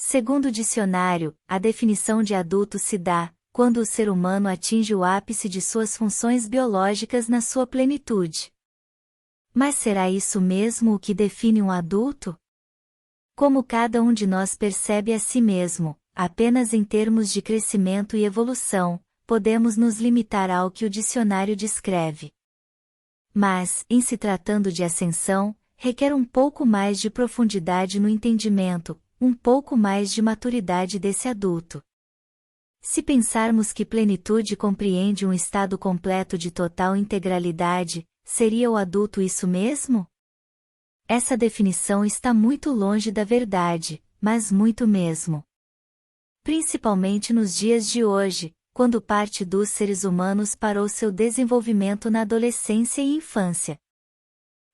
Segundo o dicionário, a definição de adulto se dá quando o ser humano atinge o ápice de suas funções biológicas na sua plenitude. Mas será isso mesmo o que define um adulto? Como cada um de nós percebe a si mesmo, apenas em termos de crescimento e evolução, podemos nos limitar ao que o dicionário descreve. Mas, em se tratando de ascensão, requer um pouco mais de profundidade no entendimento, um pouco mais de maturidade desse adulto. Se pensarmos que plenitude compreende um estado completo de total integralidade, seria o adulto isso mesmo? Essa definição está muito longe da verdade, mas muito mesmo. Principalmente nos dias de hoje, quando parte dos seres humanos parou seu desenvolvimento na adolescência e infância.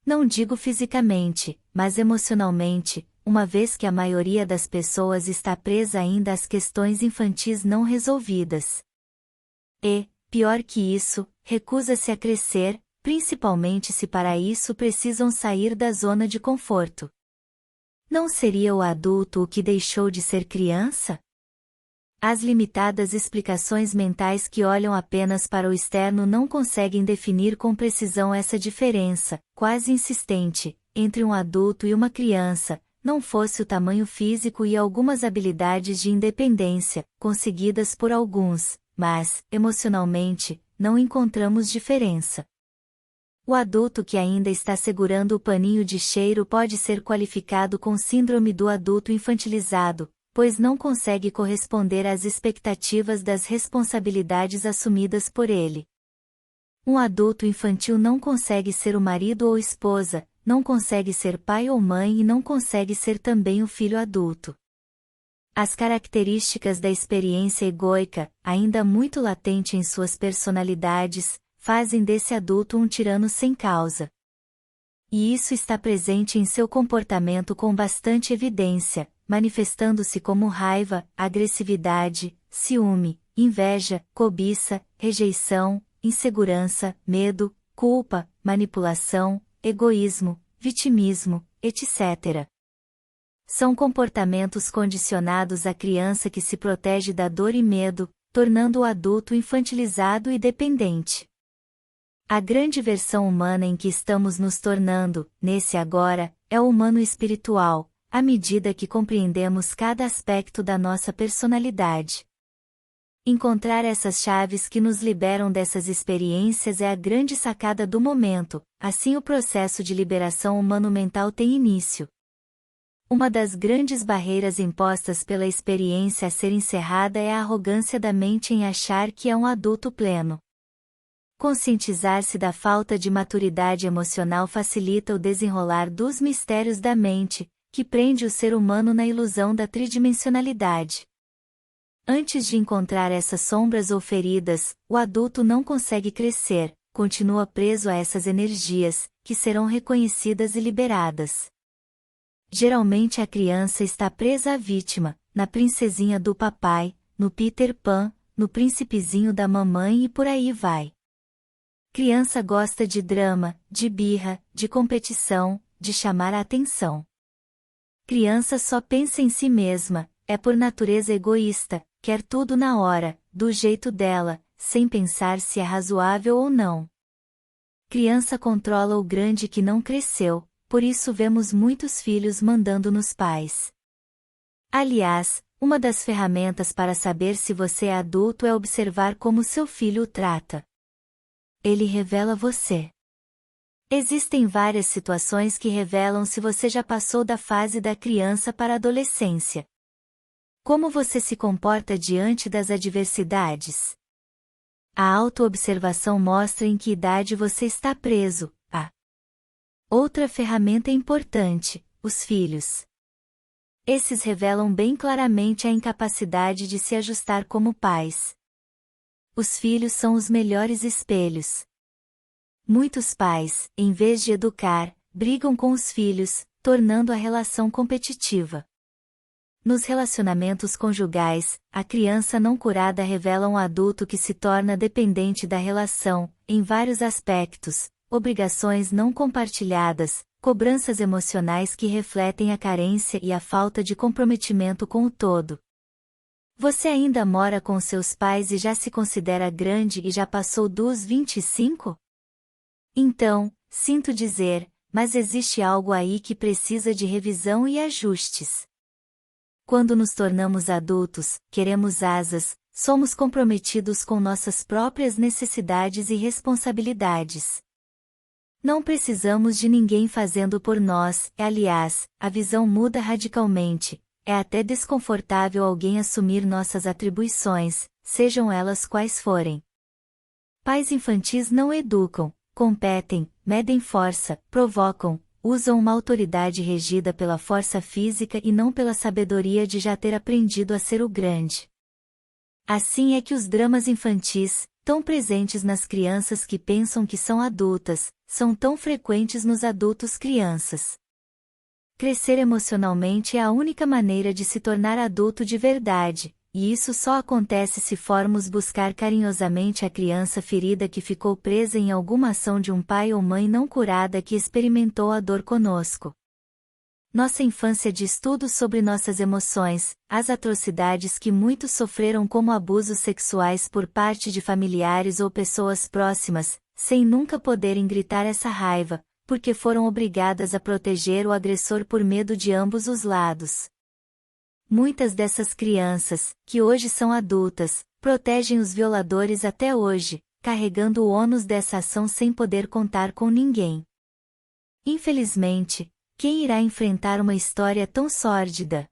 Não digo fisicamente, mas emocionalmente, uma vez que a maioria das pessoas está presa ainda às questões infantis não resolvidas. E, pior que isso, recusa-se a crescer, principalmente se para isso precisam sair da zona de conforto. Não seria o adulto o que deixou de ser criança? As limitadas explicações mentais que olham apenas para o externo não conseguem definir com precisão essa diferença, quase insistente, entre um adulto e uma criança, não fosse o tamanho físico e algumas habilidades de independência, conseguidas por alguns, mas, emocionalmente, não encontramos diferença. O adulto que ainda está segurando o paninho de cheiro pode ser qualificado com síndrome do adulto infantilizado, pois não consegue corresponder às expectativas das responsabilidades assumidas por ele. Um adulto infantil não consegue ser o marido ou esposa, não consegue ser pai ou mãe e não consegue ser também o filho adulto. As características da experiência egóica, ainda muito latente em suas personalidades, fazem desse adulto um tirano sem causa. E isso está presente em seu comportamento com bastante evidência, manifestando-se como raiva, agressividade, ciúme, inveja, cobiça, rejeição, insegurança, medo, culpa, manipulação, egoísmo, vitimismo, etc. São comportamentos condicionados à criança que se protege da dor e medo, tornando o adulto infantilizado e dependente. A grande versão humana em que estamos nos tornando, nesse agora, é o humano espiritual, à medida que compreendemos cada aspecto da nossa personalidade. Encontrar essas chaves que nos liberam dessas experiências é a grande sacada do momento, assim o processo de liberação humano-mental tem início. Uma das grandes barreiras impostas pela experiência a ser encerrada é a arrogância da mente em achar que é um adulto pleno. Conscientizar-se da falta de maturidade emocional facilita o desenrolar dos mistérios da mente, que prende o ser humano na ilusão da tridimensionalidade. Antes de encontrar essas sombras ou feridas, o adulto não consegue crescer, continua preso a essas energias, que serão reconhecidas e liberadas. Geralmente a criança está presa à vítima, na princesinha do papai, no Peter Pan, no príncipezinho da mamãe e por aí vai. Criança gosta de drama, de birra, de competição, de chamar a atenção. Criança só pensa em si mesma, é por natureza egoísta, quer tudo na hora, do jeito dela, sem pensar se é razoável ou não. Criança controla o grande que não cresceu, por isso vemos muitos filhos mandando nos pais. Aliás, uma das ferramentas para saber se você é adulto é observar como seu filho o trata. Ele revela você. Existem várias situações que revelam se você já passou da fase da criança para a adolescência. Como você se comporta diante das adversidades? A autoobservação mostra em que idade você está preso. Outra ferramenta importante, os filhos. Esses revelam bem claramente a incapacidade de se ajustar como pais. Os filhos são os melhores espelhos. Muitos pais, em vez de educar, brigam com os filhos, tornando a relação competitiva. Nos relacionamentos conjugais, a criança não curada revela um adulto que se torna dependente da relação, em vários aspectos, obrigações não compartilhadas, cobranças emocionais que refletem a carência e a falta de comprometimento com o todo. Você ainda mora com seus pais e já se considera grande e já passou dos 25? Então, sinto dizer, mas existe algo aí que precisa de revisão e ajustes. Quando nos tornamos adultos, queremos asas, somos comprometidos com nossas próprias necessidades e responsabilidades. Não precisamos de ninguém fazendo por nós, aliás, a visão muda radicalmente. É até desconfortável alguém assumir nossas atribuições, sejam elas quais forem. Pais infantis não educam, competem, medem força, provocam, usam uma autoridade regida pela força física e não pela sabedoria de já ter aprendido a ser o grande. Assim é que os dramas infantis, tão presentes nas crianças que pensam que são adultas, são tão frequentes nos adultos crianças. Crescer emocionalmente é a única maneira de se tornar adulto de verdade, e isso só acontece se formos buscar carinhosamente a criança ferida que ficou presa em alguma ação de um pai ou mãe não curada que experimentou a dor conosco. Nossa infância diz tudo sobre nossas emoções, as atrocidades que muitos sofreram como abusos sexuais por parte de familiares ou pessoas próximas, sem nunca poderem gritar essa raiva, porque foram obrigadas a proteger o agressor por medo de ambos os lados. Muitas dessas crianças, que hoje são adultas, protegem os violadores até hoje, carregando o ônus dessa ação sem poder contar com ninguém. Infelizmente, quem irá enfrentar uma história tão sórdida?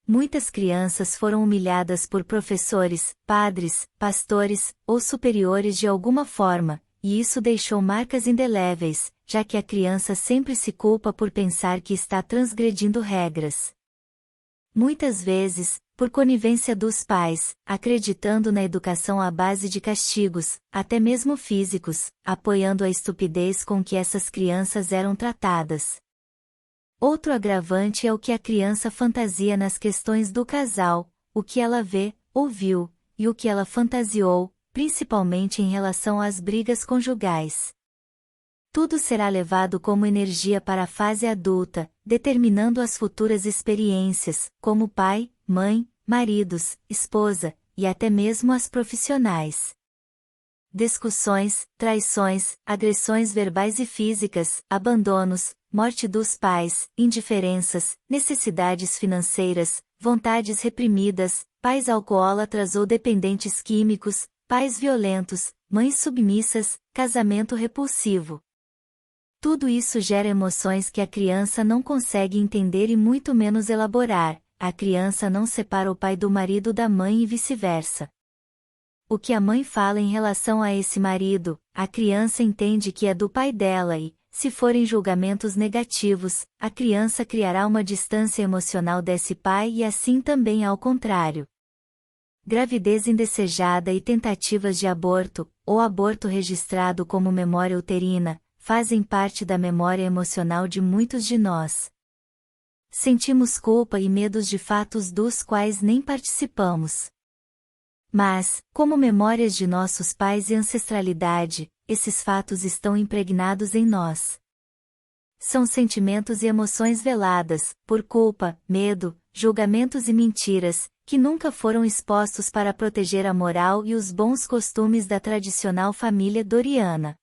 Muitas crianças foram humilhadas por professores, padres, pastores, ou superiores de alguma forma, e isso deixou marcas indeléveis, já que a criança sempre se culpa por pensar que está transgredindo regras. Muitas vezes, por conivência dos pais, acreditando na educação à base de castigos, até mesmo físicos, apoiando a estupidez com que essas crianças eram tratadas. Outro agravante é o que a criança fantasia nas questões do casal, o que ela vê, ouviu, e o que ela fantasiou, principalmente em relação às brigas conjugais. Tudo será levado como energia para a fase adulta, determinando as futuras experiências, como pai, mãe, maridos, esposa, e até mesmo as profissionais. Discussões, traições, agressões verbais e físicas, abandonos, morte dos pais, indiferenças, necessidades financeiras, vontades reprimidas, pais alcoólatras ou dependentes químicos, pais violentos, mães submissas, casamento repulsivo. Tudo isso gera emoções que a criança não consegue entender e muito menos elaborar. A criança não separa o pai do marido da mãe e vice-versa. O que a mãe fala em relação a esse marido, a criança entende que é do pai dela e, se forem julgamentos negativos, a criança criará uma distância emocional desse pai e assim também ao contrário. Gravidez indesejada e tentativas de aborto, ou aborto registrado como memória uterina, fazem parte da memória emocional de muitos de nós. Sentimos culpa e medos de fatos dos quais nem participamos. Mas, como memórias de nossos pais e ancestralidade, esses fatos estão impregnados em nós. São sentimentos e emoções veladas, por culpa, medo, julgamentos e mentiras, que nunca foram expostos para proteger a moral e os bons costumes da tradicional família doriana.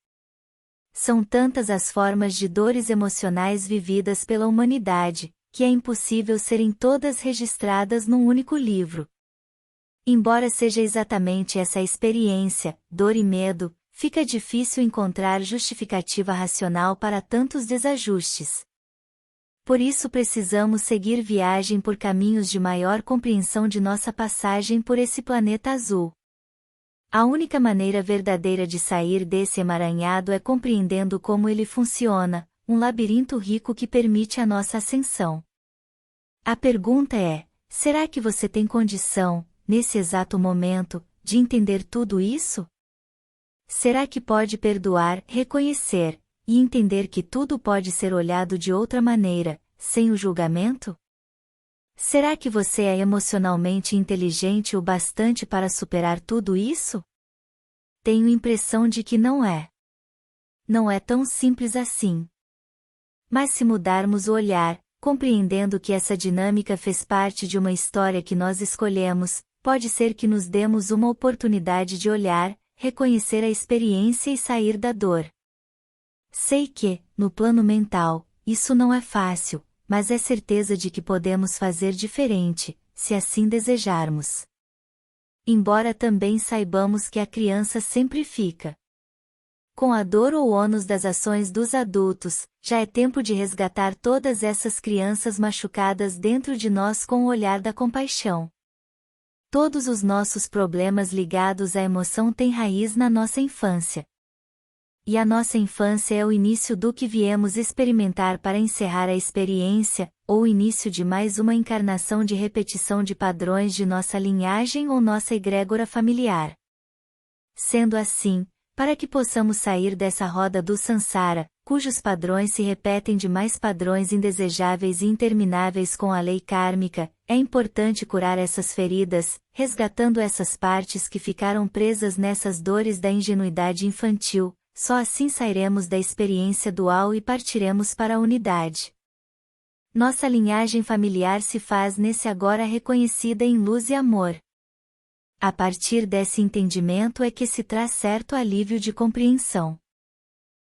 São tantas as formas de dores emocionais vividas pela humanidade, que é impossível serem todas registradas num único livro. Embora seja exatamente essa a experiência, dor e medo, fica difícil encontrar justificativa racional para tantos desajustes. Por isso precisamos seguir viagem por caminhos de maior compreensão de nossa passagem por esse planeta azul. A única maneira verdadeira de sair desse emaranhado é compreendendo como ele funciona, um labirinto rico que permite a nossa ascensão. A pergunta é: será que você tem condição, nesse exato momento, de entender tudo isso? Será que pode perdoar, reconhecer, e entender que tudo pode ser olhado de outra maneira, sem o julgamento? Será que você é emocionalmente inteligente o bastante para superar tudo isso? Tenho impressão de que não é. Não é tão simples assim. Mas se mudarmos o olhar, compreendendo que essa dinâmica fez parte de uma história que nós escolhemos, pode ser que nos demos uma oportunidade de olhar, reconhecer a experiência e sair da dor. Sei que, no plano mental, isso não é fácil, mas é certeza de que podemos fazer diferente, se assim desejarmos. Embora também saibamos que a criança sempre fica com a dor ou ônus das ações dos adultos, já é tempo de resgatar todas essas crianças machucadas dentro de nós com o olhar da compaixão. Todos os nossos problemas ligados à emoção têm raiz na nossa infância. E a nossa infância é o início do que viemos experimentar para encerrar a experiência, ou o início de mais uma encarnação de repetição de padrões de nossa linhagem ou nossa egrégora familiar. Sendo assim, para que possamos sair dessa roda do Sansara, cujos padrões se repetem de mais padrões indesejáveis e intermináveis com a lei kármica, é importante curar essas feridas, resgatando essas partes que ficaram presas nessas dores da ingenuidade infantil. Só assim sairemos da experiência dual e partiremos para a unidade. Nossa linhagem familiar se faz nesse agora reconhecida em luz e amor. A partir desse entendimento é que se traz certo alívio de compreensão.